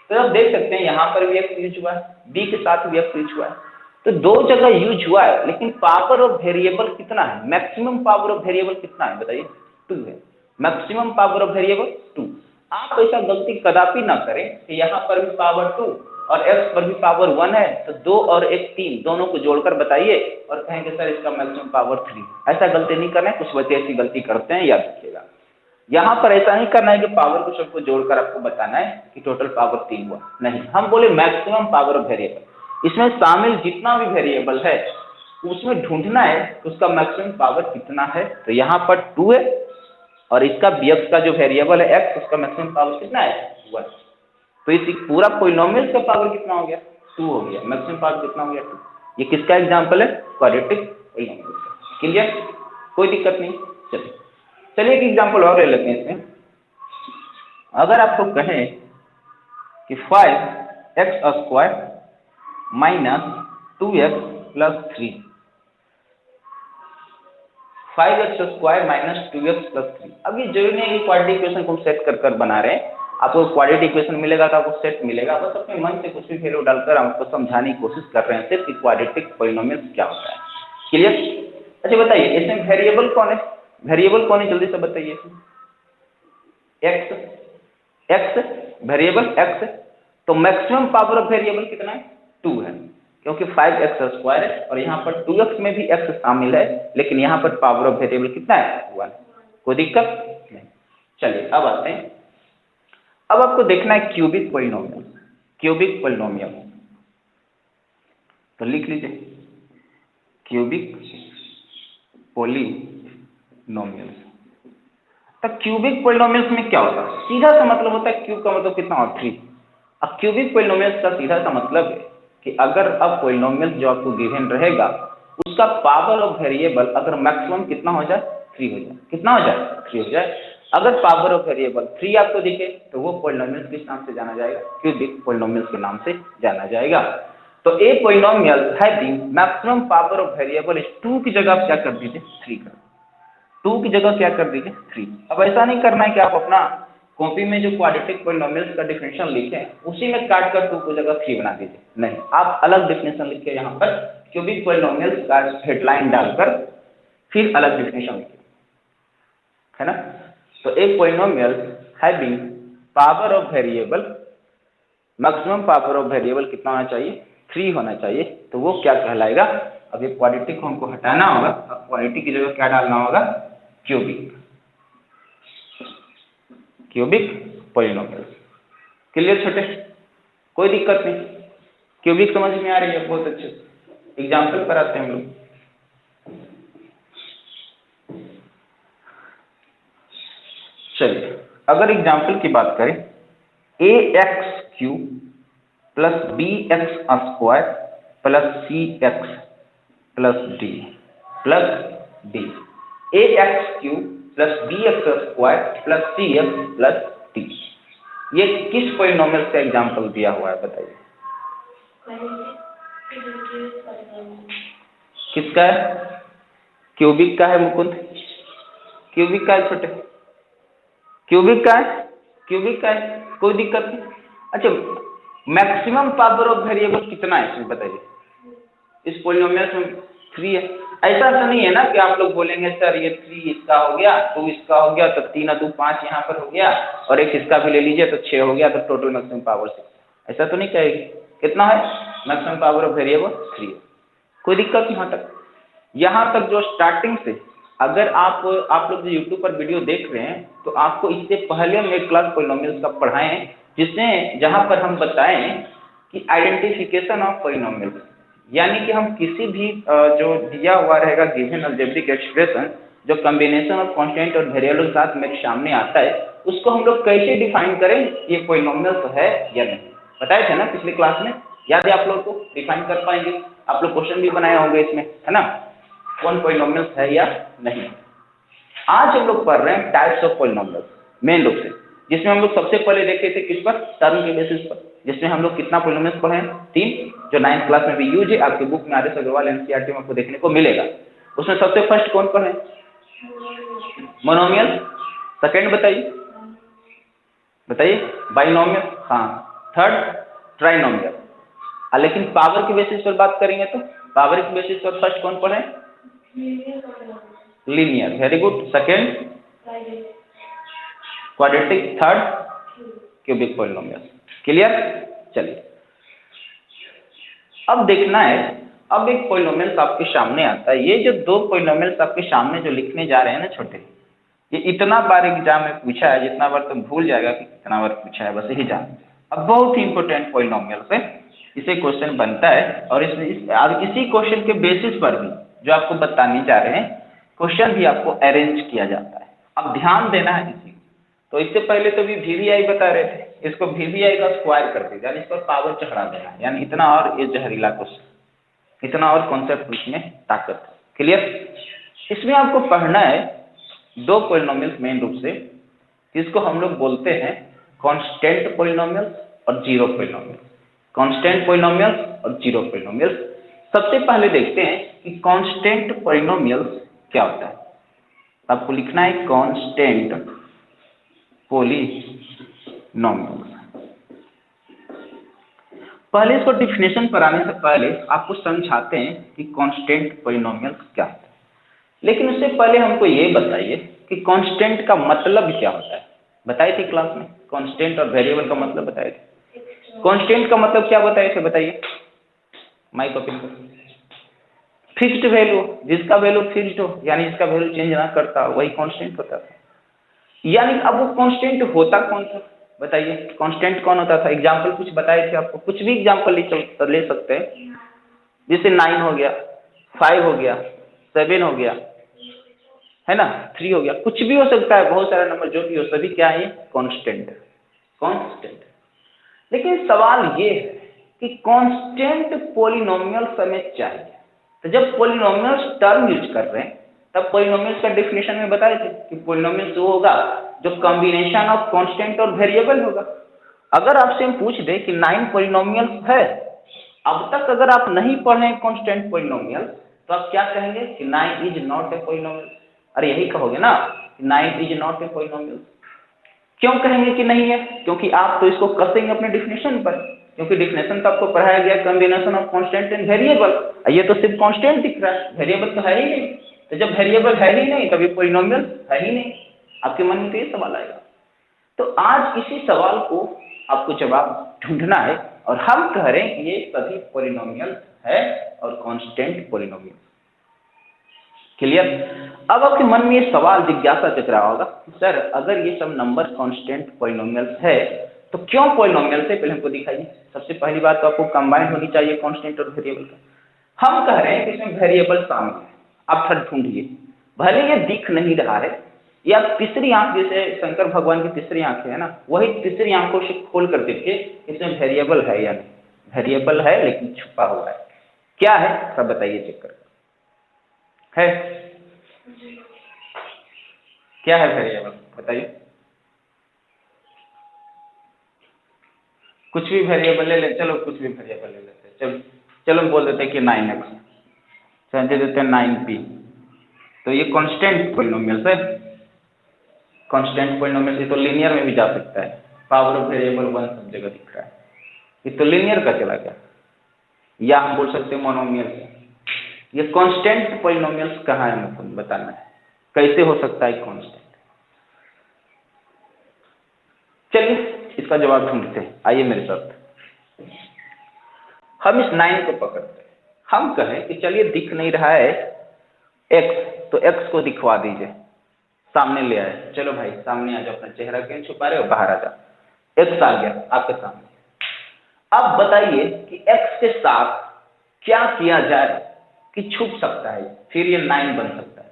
तो आप देख सकते हैं यहाँ पर भी x यूज हुआ है, b के साथ भी x यूज हुआ है, तो दो जगह यूज हुआ है, लेकिन पावर ऑफ वेरिएबल कितना है? मैक्सिमम पावर ऑफ वेरिएबल कितना है बताइए? 2 है। Maximum power of variable 2। आप ऐसा गलती कदापि ना करें कि यहाँ पर भी पावर 2 और x पर भी पावर 1 है, तो 2 और 1 3 दोनों को जोड़कर बताइए और कहेंगे सर इसका मैक्सिमम पावर 3। ऐसा गलती नहीं करना है, कुछ बच्चे ऐसी गलती करते हैं, याद रखिएगा। यहाँ पर ऐसा नहीं करना है कि पावर को सबको जोड़कर आपको बताना है कि टोटल पावर 3 हुआ, नहीं। हम बोले मैक्सिमम पावर ऑफ वेरिएबल, इसमें शामिल जितना भी वेरिएबल है उसमें ढूंढना है कि उसका मैक्सिमम पावर कितना है। तो यहाँ पर 2 है और इसका bx का जो वेरिएबल है x, उसका मैक्सिमम पावर कितना है? 1। तो इस पूरा पॉलिनोमियल का पावर कितना हो गया? 2 हो गया। मैक्सिमम पावर कितना हो गया? 2। ये किसका एग्जाम्पल है? क्वाड्रेटिक पॉलिनोमियल का। क्लियर? कोई दिक्कत नहीं। चलिए एक एग्जाम्पल और ले लेते हैं इसमें। अगर आपको कहें कि 5x² minus 2x plus 3, 5x² minus 2x plus 3। अब ये जरूरी नहीं है कि क्वाड्रेटिक इक्वेशन को सेट कर बना रहे हैं, आपको क्वाड्रेटिक इक्वेशन मिलेगा तो आपको सेट मिलेगा, बस अपने मन से कुछ भी वैल्यू डालकर आपको समझाने की कोशिश कर रहे हैं सिर्फ कि क्वाड्रेटिक पॉलिनोमियल क्या होता है। क्लियर? अच्छा बताइए इसमें वेरिएबल कौन है? वेरिएबल कौन है जल्दी से बताइए। x वेरिएबल x है, तो मैक्सिमम पावर ऑफ वेरिएबल कितना है? 2 है, क्योंकि 5x² है और यहाँ पर 2x में भी x शामिल है, लेकिन यहाँ पर पावर ऑफ वेरिएबल कितना है? 1। कोई दिक्कत नहीं। चलिए अब आते हैं, अब आपको देखना है क्यूबिक पॉलिनोमियल। क्यूबिक पॉलिनोमियल तो लिख लीजिए क्यूबिक पॉलिनोमियल। तो क्यूबिक पॉलिनोमियल्स में क्या होता है? सीधा सा मतलब होता है क्यूब का मतलब कितना हो? 3। अब क्यूबिक पॉलिनोमियल्स का सीधा सा मतलब है कि अगर अब पॉलिनोमियल जो आपको गिवन रहेगा उसका पावर ऑफ वेरिएबल अगर मैक्सिमम कितना हो जाए? 3 हो जाए। कितना हो जाए? 3 हो जाए। अगर पावर ऑफ वेरिएबल 3 आपको दिखे तो वो पॉलिनोमियल किस नाम से जाना जाएगा? क्यूबिक पॉलिनोमियल के नाम से जाना जाएगा। तो a polynomial having maximum power of variable is 2 की जगह आप क्या कर दीजिए? 3 कर। 2 की जगह क्या कर दीजिए? 3। अब ऐसा नहीं करना है कि आप अपना कॉपी में जो क्वाड्रेटिक पॉलिनोमियल्स का डेफिनेशन लिखे उसी में काट कर 2 की जगह 3 बना दीजिए, नहीं। आप अलग डेफिनेशन लिखिए, यहाँ पर क्यूबिक पॉलिनोमियल्स का हेडलाइन डालकर फिर अलग डेफिनेशन लिखिए, है ना। तो एक polynomial having power of variable, maximum power of variable कितना होना चाहिए? 3 होना चाहिए। तो वो क्या कहलाएगा? अब ये क्वाड्रेटिक को हमको हटाना होगा, अब क्वाड्रेटिक की जगह क्या डालना होगा? क्यूबिक। Cubic polynomial. क्लियर छोटे? कोई दिक्कत नहीं। क्यूबिक समझ में आ रही है? बहुत अच्छे। एग्जाम्पल पर आते हैं हम लोग। चलिए अगर एग्जाम्पल की बात करें, a x cube plus b x square plus c x plus d plus d, a x cube plus b x square plus c x plus d, ये किस पॉलिनोमियल से एग्जाम्पल दिया हुआ है बताइए? किसका है? क्यूबिक का है मुकुंद? क्यूबिक का है छोटे? क्यूबिक का है? क्यूबिक का है, कोई दिक्कत नहीं। अच्छा, मैक्सिमम पावर ऑफ वेरिएबल कितना है इसमें बताइए? इस पॉलिनोमियल में 3 है। ऐसा तो नहीं है ना कि आप लोग बोलेंगे सर ये 3 इसका हो गया, 2 इसका हो गया, तो 3 और 2 5 यहाँ पर हो गया, और एक इसका भी ले लीजिए तो 6 हो गया, तो टोटल मैक्सिमम पावर 6। ऐसा तो नहीं कहेगी। कितना है मैक्सिमम पावर ऑफ वेरिएबल? 3 है। कोई दिक्कत यहाँ तक? यहाँ तक जो स्टार्टिंग से, अगर आप लोग जो यूट्यूब पर वीडियो देख रहे हैं तो आपको इससे पहले हम एक क्लास पॉलिनोमियल्स का पढ़ाए हैं, जिसमें जहाँ पर हम बताएं कि आइडेंटिफिकेशन ऑफ पॉलिनोमियल्स, यानी कि हम किसी भी जो दिया हुआ रहेगा गिवन अलजेब्रिक एक्सप्रेशन, जो कॉम्बिनेशन ऑफ कांस्टेंट और वेरिएबल के साथ मेरे सामने आता है, उसको हम लोग कैसे डिफाइन करें ये पॉलिनोमियल्स है या नहीं। बताए थे ना पिछली क्लास में, याद है आप लोग को? डिफाइन कर पाएंगे आप लोग, क्वेश्चन भी बनाए होंगे इसमें, है ना, कौन पॉलिनोमियल्स है या नहीं। आज हम लोग पढ़ रहे हैं टाइप्स ऑफ पॉलिनोमियल्स मेन रूप से, जिसमें हम लोग सबसे पहले देखे थे किस पर? टर्म के बेसिस पर, जिसमें हम लोग कितना पॉलिनोमियल्स पढ़े हैं? 3, जो 9th क्लास में भी यूज है, आपके बुक में आर एस अग्रवाल एनसीईआरटी में आपको देखने को मिलेगा। उसमें सबसे फर्स्ट कौन पढ़े? मोनोमियल। सेकेंड बताइए, बाइनोमियल, हाँ। Third trinomial. लेकिन पावर के बेसिस पर बात करेंगे तो पावर के बेसिस पर फर्स्ट कौन पढ़े? Linear, very good. Second quadratic, third cubic polynomial. Clear? चलिए अब देखना है, अब एक पॉलिनोमियल आपके सामने आता है। ये जो 2 पॉलिनोमियल्स आपके सामने जो लिखने जा रहे हैं ना छोटे, ये इतना बार एग्जाम में पूछा है, जितना बार तुम भूल जाएगा कि कितना बार पूछा है, बस यही जान। अब बहुत ही इंपॉर्टेंट पॉलिनोमियल है, इसे क्वेश्चन बनता है, और इसी क्वेश्चन के बेसिस पर भी जो आपको बताने जा रहे हैं क्वेश्चन भी आपको अरेंज किया जाता है। अब ध्यान देना है इसी। तो इससे पहले तो भी वीवीआई बता रहे थे, इसको वीवीआई का स्क्वायर कर दीजिए, यानी इस पर पावर चढ़ा देना, यानी इतना और ये जहरीला क्वेश्चन, इतना और कॉन्सेप्ट इसमें ताकत। क्लियर? इसमें आपको पढ़ना है 2 पॉलिनोमियल्स मेन रूप से, जिसको हम लोग बोलते हैं कांस्टेंट पॉलिनोमियल्स और जीरो पॉलिनोमियल्स। कांस्टेंट पॉलिनोमियल्स और जीरो पॉलिनोमियल्स। सबसे पहले देखते हैं कि कांस्टेंट पॉलिनोमियल्स क्या होता है। आपको लिखना है कांस्टेंट पॉलिनोमियल्स। पहले इसको डिफिनेशन पर आने से पहले आपको समझाते हैं कि कांस्टेंट पॉलिनोमियल्स क्या होता है। लेकिन उससे पहले हमको ये बताइए कि कांस्टेंट का मतलब क्या होता है। बताए थे क्लास में, कांस्टेंट और वेरिएबल का मतलब बताए थे। कांस्टेंट का मतलब क्या बताए थे बताइए? माइक ओपन करो। फिक्स्ड वैल्यू, जिसका वैल्यू फिक्स्ड हो, यानी इसका वैल्यू चेंज ना करता, वही कांस्टेंट होता था। यानी अब वो कांस्टेंट होता कौन था बताइए? कांस्टेंट कौन होता था? एग्जाम्पल कुछ बताए थे आपको, कुछ भी एग्जाम्पल ले सकते हैं, जैसे 9 हो गया, 5 हो गया, 7 हो गया, है ना, 3 हो गया, कुछ भी हो सकता है, बहुत सारे नंबर जो भी हो, सभी क्या है? कांस्टेंट। कांस्टेंट। लेकिन सवाल ये है कि कांस्टेंट पॉलिनोमियल्स हमें चाहिए। तो जब पॉलिनोमियल्स टर्म यूज कर रहे हैं, तब पॉलिनोमियल्स का डेफिनेशन में बताए थे कि पॉलिनोमियल्स वो होगा जो कॉम्बिनेशन ऑफ कांस्टेंट और वेरिएबल होगा। अगर आपसे हम पूछ दे कि 9 पॉलिनोमियल्स है, अब तक अगर आप नहीं पढ़े कांस्टेंट पॉलिनोमियल, तो आप क्या कहेंगे कि 9 इज नॉट ए पॉलिनोमियल। अरे यही कहोगे ना, 9 इज नॉट ए पॉलिनोमियल। क्यों कहेंगे कि नहीं है? क्योंकि आप तो इसको कसेंगे अपने डिफिनेशन पर, क्योंकि डिफिनेशन तो आपको पढ़ाया गया combination of constant and variable. ये तो सिर्फ कांस्टेंट दिख रहा है, वेरिएबल तो है ही नहीं। तो जब वेरिएबल है ही नहीं, तभी पॉलिनोमियल है ही नहीं। आपके मन में तो ये सवाल आएगा। तो आज इसी सवाल को आपको जवाब ढूंढना है, और हम कह रहे हैं कि ये सभी पॉलिनोमियल है और कांस्टेंट पॉलिनोमियल। क्लियर? अब आपके मन में ये सवाल जिज्ञासा जग रहा होगा, सर अगर ये सब नंबर कांस्टेंट पॉलिनोमियल्स है तो क्यों पॉलिनोमियल है? पहले हमको दिखाइए। सबसे पहली बात तो आपको कंबाइन होनी चाहिए कांस्टेंट और वेरिएबल का। हम कह रहे हैं कि इसमें वेरिएबल शामिल है। आप थर्ड ढूंढिए, भले ये दिख नहीं रहा है, या तीसरी आंख, जैसे शंकर भगवान की तीसरी आंख है ना, वही तीसरी आंखों से खोल कर देखिए इसमें वेरिएबल है या नहीं। वेरिएबल है लेकिन छुपा हुआ है। क्या है सब बताइए चेक कर। है क्या है वेरिएबल बताइए। कुछ भी वेरिएबल ले ले, चलो कुछ भी वेरिएबल ले लेते हैं। चलो चलो हम बोल देते हैं कि 9x, चल दे देते हैं 9p। तो ये कांस्टेंट पॉलिनोमियल है। कांस्टेंट पॉलिनोमियल, ये तो लीनियर में भी जा सकता है। पावर ऑफ वेरिएबल 1 सब जगह दिख रहा है, ये तो लीनियर का चला गया। या हम बोल सकते हैं मोनोमियल। ये कांस्टेंट पॉलिनोमियल्स कहाँ है मतलब बताना है, कैसे हो सकता है कांस्टेंट। चलिए इसका जवाब ढूंढते हैं, आइए मेरे साथ। हम इस 9 को पकड़ते हैं। हम कहें कि चलिए दिख नहीं रहा है x, तो x को दिखवा दीजिए, सामने ले आए। चलो भाई सामने आ जाओ, अपना चेहरा क्यों छुपा रहे हो, बाहर आ जाओ। x आ गया आपके सामने। अब बताइए कि x के साथ क्या किया जाए कि छुप सकता है, फिर ये 9 बन सकता है।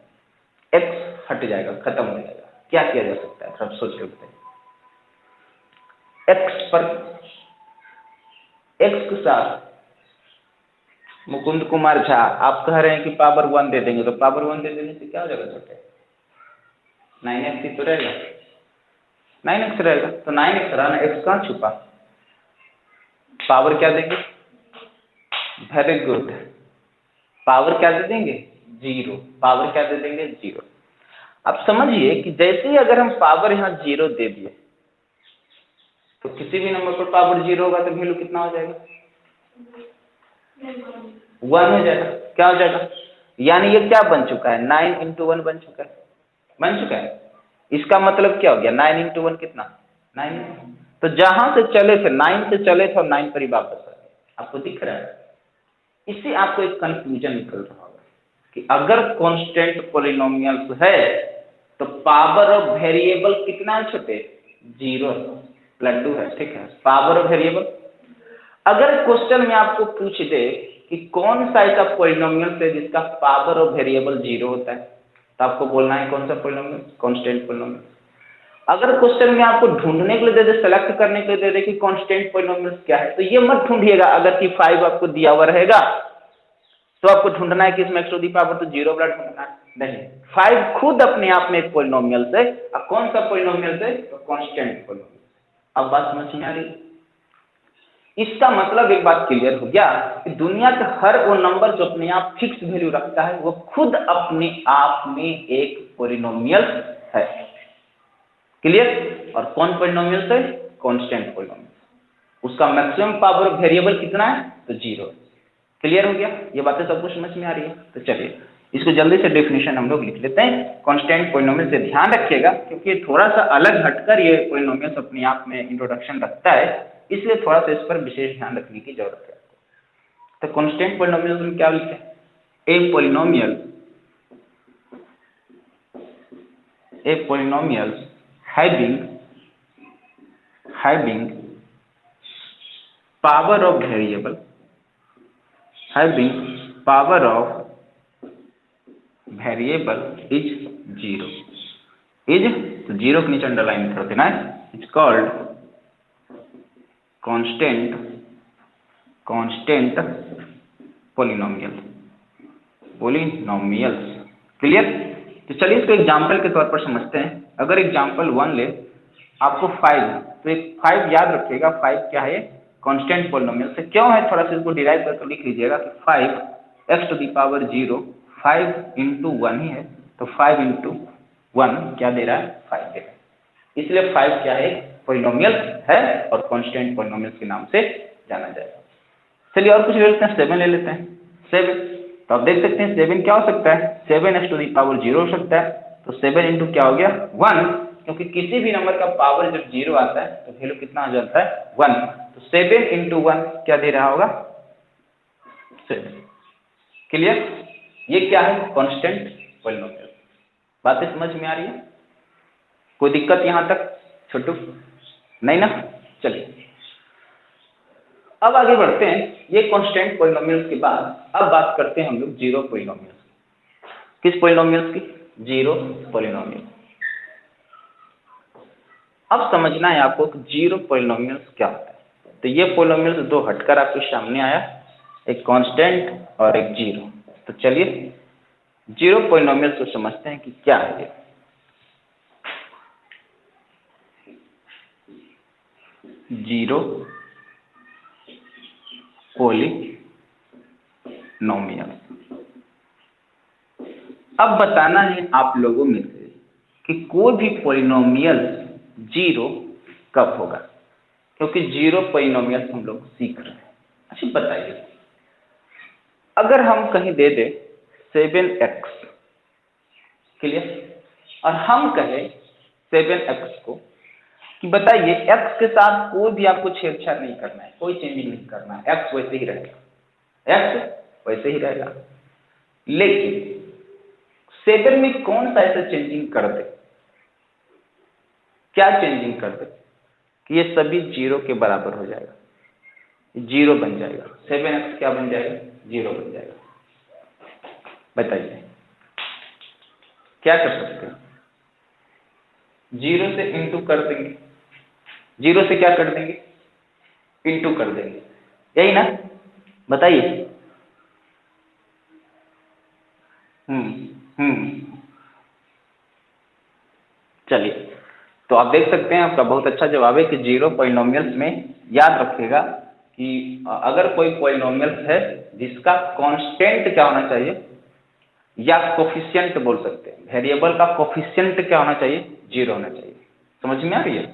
x हट जाएगा, खत्म हो जाएगा। क्या किया जा सकता है, सब सोच के बताइए। x पर, x के साथ मुकुंद कुमार झा आप कह रहे हैं कि पावर 1 दे देंगे, तो पावर 1 दे देने से क्या हो जाएगा छोटे, 9x ही तो रहेगा, 9x रहेगा। तो 9x रहा ना, x कहाँ छुपा। पावर क्या देंगे, वेरी गुड, पावर क्या दे देंगे 0। पावर क्या दे देंगे 0। अब समझिए कि जैसे ही अगर हम पावर यहाँ 0 दे दिए, तो किसी भी नंबर पर पावर 0 होगा तो वैल्यू कितना हो जाएगा, 1 हो जाएगा। क्या हो जाएगा, यानी ये क्या बन चुका है, 9 × 1 बन चुका है, बन चुका है। इसका मतलब क्या हो गया, 9 × 1 कितना, 9। तो जहां से चले थे 9 से चले थे और 9 पर ही वापस आ गए। आपको दिख रहा है, इससे आपको एक कंफ्यूजन निकल रहा होगा कि अगर कांस्टेंट पॉलिनोमियल्स है तो पावर ऑफ वेरिएबल कितना है छोटे, 0 लड्डू है, ठीक है। पावर ऑफ वेरिएबल, अगर क्वेश्चन में आपको पूछ दे कि कौन सा ऐसा पॉलिनोमियल है जिसका पावर ऑफ वेरिएबल 0 होता है, तो आपको बोलना है कौन सा पॉलिनोमियल, कांस्टेंट पॉलिनोमियल। अगर क्वेश्चन में आपको ढूंढने के लिए दे दे, सेलेक्ट करने के लिए दे दे कि कांस्टेंट पॉलिनोमियल क्या है, तो ये मत ढूंढिएगा। अगर कि 5 आपको दिया हुआ रहेगा तो आपको ढूंढना है कि इसमें x टू दी पावर तो 0 वाला ढूंढना है, नहीं। 5 खुद अपने आप में एक पॉलिनोमियल है। अब कौन सा पॉलिनोमियल है, तो कांस्टेंट पॉलिनोमियल। अब बात समझ में आ रही है। इसका मतलब एक बात क्लियर हो गया कि दुनिया का हर वो नंबर जो अपने आप फिक्स वैल्यू रखता है वो खुद अपने आप में एक पॉलिनोमियल है। क्लियर। और कौन पॉलिनोमियल है, कांस्टेंट पॉलिनोमियल। उसका मैक्सिमम पावर ऑफ वेरिएबल कितना है, तो 0। क्लियर हो गया, ये बातें सबको समझ में आ रही है। तो चलिए इसको जल्दी से डेफिनेशन हम लोग लिख लेते हैं। कांस्टेंट पॉलिनोमियल से ध्यान रखिएगा क्योंकि थोड़ा सा अलग हटकर ये पॉलिनोमियल अपने आप में इंट्रोडक्शन रखता है, इसलिए थोड़ा सा इस पर विशेष ध्यान रखने की जरूरत है। तो कांस्टेंट पॉलिनोमियल में क्या लिखते हैं, ए polynomial having power of variable, is 0, is तो 0 के नीचे अंडरलाइन कर देना है, it's called constant polynomials. Clear. तो चलिए इसको एग्जाम्पल के तौर पर समझते हैं। अगर एग्जाम्पल 1 ले, आपको 5, तो एक 5 याद रखिएगा। 5 क्या है, कांस्टेंट पॉलिनोमियल से क्यों है, थोड़ा सा इसको डिराइव करके लिख लीजिएगा कि 5 x टू दी पावर 0 5 × 1 ही है, तो 5 × 1 क्या दे रहा है, 5 दे रहा है। इसलिए 5 क्या है, पॉलिनोमियल है और कांस्टेंट पॉलिनोमियल के नाम से जाना जाएगा। चलिए और कुछ ले लेते हैं, 7 ले लेते हैं। 7, तो आप देख सकते हैं 7 क्या हो सकता है, 7x टू दी पावर 0 हो सकता है। तो 7 × क्या हो गया 1, क्योंकि किसी भी नंबर का पावर जब 0 आता है तो वैल्यू कितना आ जाता है 1। तो 7 × 1 क्या दे रहा होगा, 7। क्लियर। ये क्या है, कांस्टेंट पॉलिनोमियल। बातें समझ में आ रही है, कोई दिक्कत यहां तक छोटू, नहीं ना। चलिए अब आगे बढ़ते हैं। ये कांस्टेंट पॉलिनोमियल्स के बाद अब बात करते हैं हम लोग जीरो पॉलिनोमियल्स। किस पॉलिनोमियल्स की, जीरो पॉलिनोमियल। अब समझना है आपको कि जीरो पॉलिनोमियल्स क्या होता है। तो ये पॉलिनोमियल्स दो हटकर आपके सामने आया, एक कांस्टेंट और एक जीरो। तो चलिए जीरो पॉलिनोमियल्स को समझते हैं कि क्या है ये। Zero polynomial. अब बताना है आप लोगों में से कि कोई भी पॉलिनोमियल जीरो कब होगा, क्योंकि जीरो पॉलिनोमियल हम लोग सीख रहे हैं। अच्छा बताइए, अगर हम कहीं दे दे 7x, क्लियर, और हम कहें 7x को कि बताइए x के साथ कोई भी आपको छेड़छाड़ नहीं करना है, कोई चेंजिंग नहीं करना है, x वैसे ही रहेगा, x वैसे ही रहेगा। लेकिन 7 में कौन सा ऐसा चेंजिंग कर दे, क्या चेंजिंग कर दे कि ये सभी जीरो के बराबर हो जाएगा, जीरो बन जाएगा। 7x क्या बन जाएगा, जीरो बन जाएगा। बताइए क्या कर सकते हैं, जीरो से इंटू कर देंगे, जीरो से क्या कर देंगे, इंटू कर देंगे, यही ना, बताइए। चलिए, तो आप देख सकते हैं आपका बहुत अच्छा जवाब है कि जीरो पॉलिनोमियल्स में याद रखिएगा कि अगर कोई पॉलिनोमियल्स है जिसका कांस्टेंट क्या होना चाहिए, या कोफिशिएंट बोल सकते हैं, वेरिएबल का कोफिशिएंट क्या होना चाहिए, जीरो होना चाहिए। समझ में आ रही है,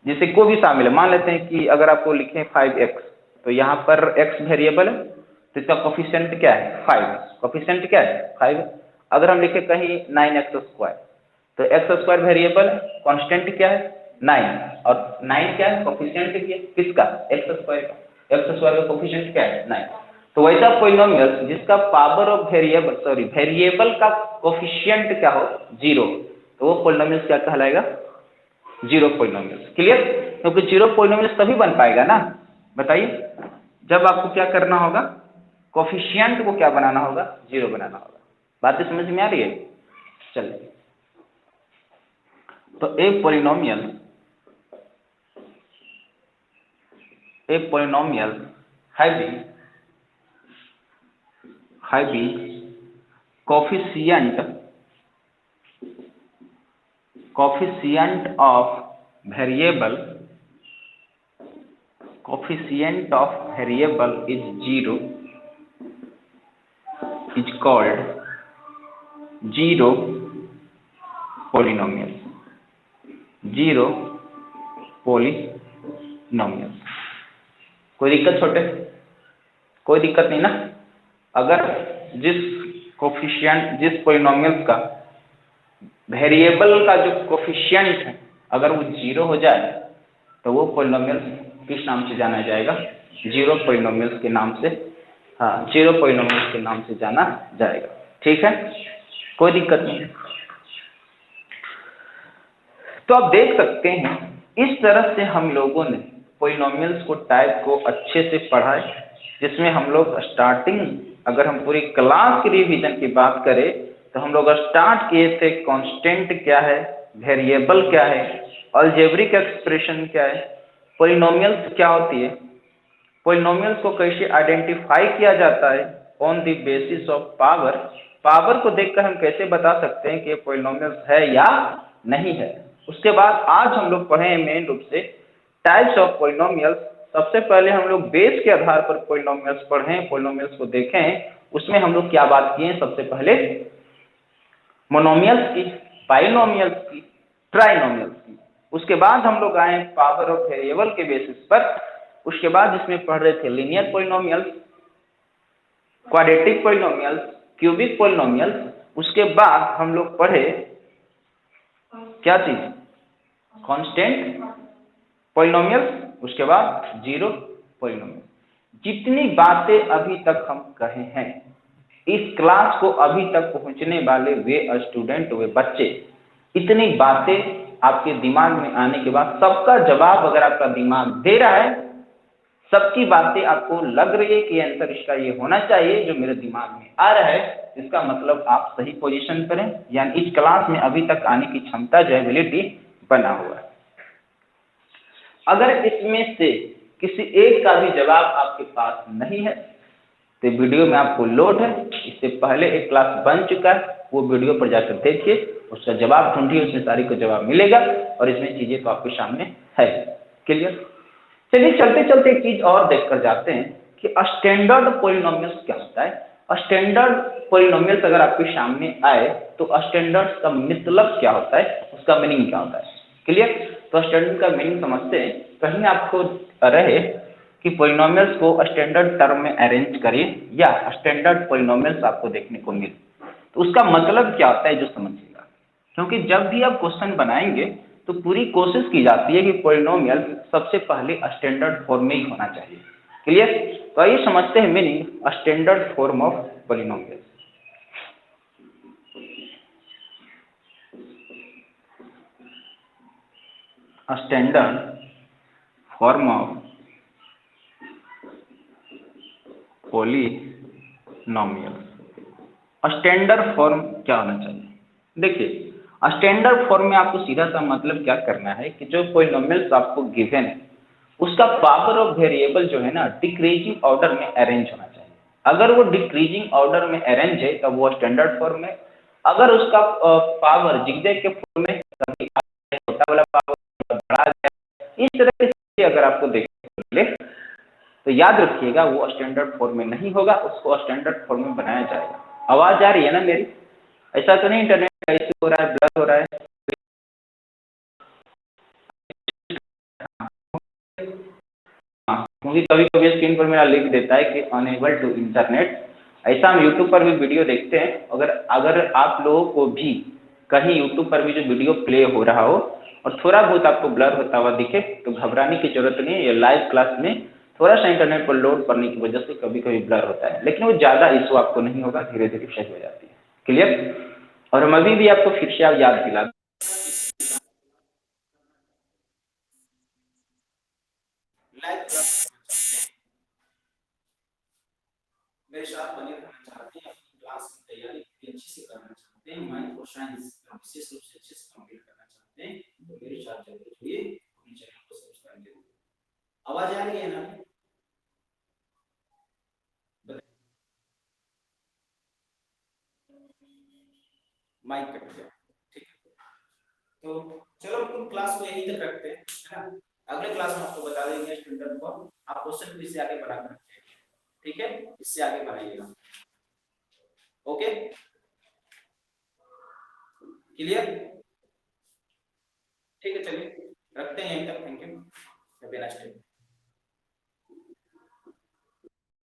जिसे कोई भी शामिल है। मान लेते हैं कि अगर आपको लिखें 5x, तो यहाँ पर x वेरिएबल है, तो इसका कोफिशिएंट क्या है, 5। कोफिशिएंट क्या है, 5। अगर हम लिखे कहीं 9x², तो x² वेरिएबल है, कांस्टेंट क्या है, 9, और 9 क्या है, कोफिशिएंट किसका, x² का, x² का कोफिशिएंट क्या है, 9। तो वैसा पॉलिनोमियल जिसका पावर ऑफ वेरिएबल का कोफिशिएंट क्या हो, जीरो, तो वो पॉलिनोमियल क्या कहलाएगा, जीरो पॉलिनोमियल। क्लियर, क्योंकि जीरो पॉलिनोमियल तभी बन पाएगा ना, बताइए, जब आपको क्या करना होगा, कोफिशिएंट को क्या बनाना होगा, जीरो बनाना होगा। बातें समझ में आ रही है। चलिए, तो a polynomial having coefficient of variable is zero is called zero polynomial। कोई दिक्कत छोटे, कोई दिक्कत नहीं ना। अगर जिस पॉलिनोमियल का वेरिएबल का जो कोफिशिएंट है अगर वो जीरो हो जाए तो वो पॉलिनोमियल किस नाम से जाना जाएगा, जीरो पॉलिनोमियल के नाम से, हाँ, जीरो पॉलिनोमियल के नाम से जाना जाएगा। ठीक है, कोई दिक्कत नहीं। तो आप देख सकते हैं इस तरह से हम लोगों ने पॉलिनोमियल्स को टाइप को अच्छे से पढ़ा है, जिसमें हम लोग स्टार्टिंग, अगर हम पूरी क्लास की रिवीजन की बात करें तो हम लोग स्टार्ट किए थे कांस्टेंट क्या है, वेरिएबल क्या है, अलजेब्रिक एक्सप्रेशन क्या है, पॉलिनोमियल्स क्या होती है, पॉलिनोमियल्स को कैसे आइडेंटिफाई किया जाता है on the basis of power को देखकर हम कैसे बता सकते हैं कि ये पॉलिनोमियल्स है या नहीं है। उसके बाद आज हम लोग पढ़े मेन रूप से टाइप्स ऑफ पॉलिनोमियल्स। सबसे पहले हम लोग बेस के आधार पर पॉलिनोमियल्स पढ़ें, पॉलिनोमियल्स को देखें। उसमें हम लोग क्या बात किए, सबसे पहले मोनोमियल्स की, बाइनोमियल्स की, ट्राइनोमियल्स की। उसके बाद हम लोग आए पावर ऑफ वेरिएबल के बेसिस पर। उसके बाद इसमें पढ़ रहे थे linear polynomials, quadratic polynomials, cubic polynomials. उसके बाद हम लोग पढ़े क्या चीज, कांस्टेंट पॉलिनोमियल्स, उसके बाद जीरो पॉलिनोमियल। जितनी बातें अभी तक हम कहे हैं, इस क्लास को अभी तक पहुंचने वाले वे स्टूडेंट, वे बच्चे, इतनी बातें आपके दिमाग में आने के बाद सबका जवाब अगर आपका दिमाग दे रहा है, सबकी बातें आपको लग रही है कि आंसर इसका ये होना चाहिए जो मेरे दिमाग में आ रहा है, इसका मतलब आप सही पोजीशन पर हैं, यानी इस क्लास में अभी तक आने की क्षमता जो है एबिलिटी बना हुआ है। अगर इसमें से किसी एक का भी जवाब आपके पास नहीं है तो वीडियो में आपको लोड है, इससे पहले एक क्लास बन चुका है, वो वीडियो पर जाकर देखिए, उसका जवाब ढूंढिए, उसमें सारी को जवाब मिलेगा और इसमें चीजें तो आपके सामने है। क्लियर? चलिए चलते चलते एक चीज और देखकर जाते हैं कि स्टैंडर्ड पोलिनोमियल्स क्या होता है। स्टैंडर्ड पोलिनोमियल्स अगर आपके सामने आए तो स्टैंडर्ड का मतलब क्या होता है, उसका मीनिंग क्या होता है। क्लियर? तो स्टैंडर्ड का मीनिंग समझते हैं। कहीं आपको रहे कि पोलिनोमियल्स को स्टैंडर्ड टर्म में अरेंज करिए या स्टैंडर्ड पोलिनोमियल्स आपको देखने को मिले, तो उसका मतलब क्या होता है जो समझिएगा। क्योंकि जब भी आप क्वेश्चन बनाएंगे तो पूरी कोशिश की जाती है कि पोलिनोमियल सबसे पहले स्टैंडर्ड फॉर्म में ही होना चाहिए। क्लियर? तो आइए समझते हैं meaning standard form of polynomial. Standard form of polynomial. Standard form क्या होना चाहिए? देखिए, स्टैंडर्ड फॉर्म में आपको सीधा सा मतलब क्या करना है कि जो पोलिनोमियल्स आपको गिवन है उसका पावर ऑफ वेरिएबल जो है ना डिक्रीजिंग ऑर्डर में अरेंज होना चाहिए। अगर वो डिक्रीजिंग ऑर्डर में अरेंज है तब वो स्टैंडर्ड फॉर्म है। अगर उसका पावर जिगजैग के फॉर्म में, कभी छोटा वाला पावर बड़ा जाए, इस तरह की चीजें अगर आपको देखने को मिले तो याद रखिएगा वो स्टैंडर्ड फॉर्म में नहीं होगा, उसको स्टैंडर्ड फॉर्म में बनाया जाएगा। आवाज आ रही है ना मेरी? ऐसा तो नहीं इंटरनेट का इश्यू हो रहा है, ब्लर हो रहा है? हाँ, क्योंकि कभी कभी स्क्रीन पर मेरा लिख देता है कि अनएबल टू इंटरनेट। ऐसा हम यूट्यूब पर भी वीडियो देखते हैं। अगर अगर आप लोगों को भी कहीं यूट्यूब पर भी जो वीडियो प्ले हो रहा हो और थोड़ा बहुत आपको ब्लर होता हुआ दिखे तो घबराने की जरूरत नहीं है। ये लाइव क्लास में थोड़ा सा इंटरनेट पर लोड पड़ने की वजह से कभी कभी ब्लर होता है, लेकिन वो ज़्यादा इशू आपको नहीं होगा, धीरे धीरे सही हो जाती है। क्लियर? और हम अभी भी आपको फिर से आप याद दिला लाइव क्लास मेरे साथ बने रहना चाहते हैं, अपनी क्लास की तैयारी अच्छे से करना चाहते हैं, मैथ और साइंस विशेष रूप से अच्छे से कंप्लीट करना चाहते हैं, तो मेरे साथ जरूर जुड़िए, अपने चैनल को सब्सक्राइब जरूर। आवाज आ रही है ना? माइक कट गया। ठीक है, तो चलो हम क्लास को यहीं तक रखते हैं, है ना? अगले क्लास में आपको बता देंगे स्टूडेंट को आप क्वेश्चन इससे आगे बढ़ा कर रखें। ठीक है, इससे आगे बढ़ाइएगा। Okay, clear? ठीक है, चलिए रखते हैं यहीं तक।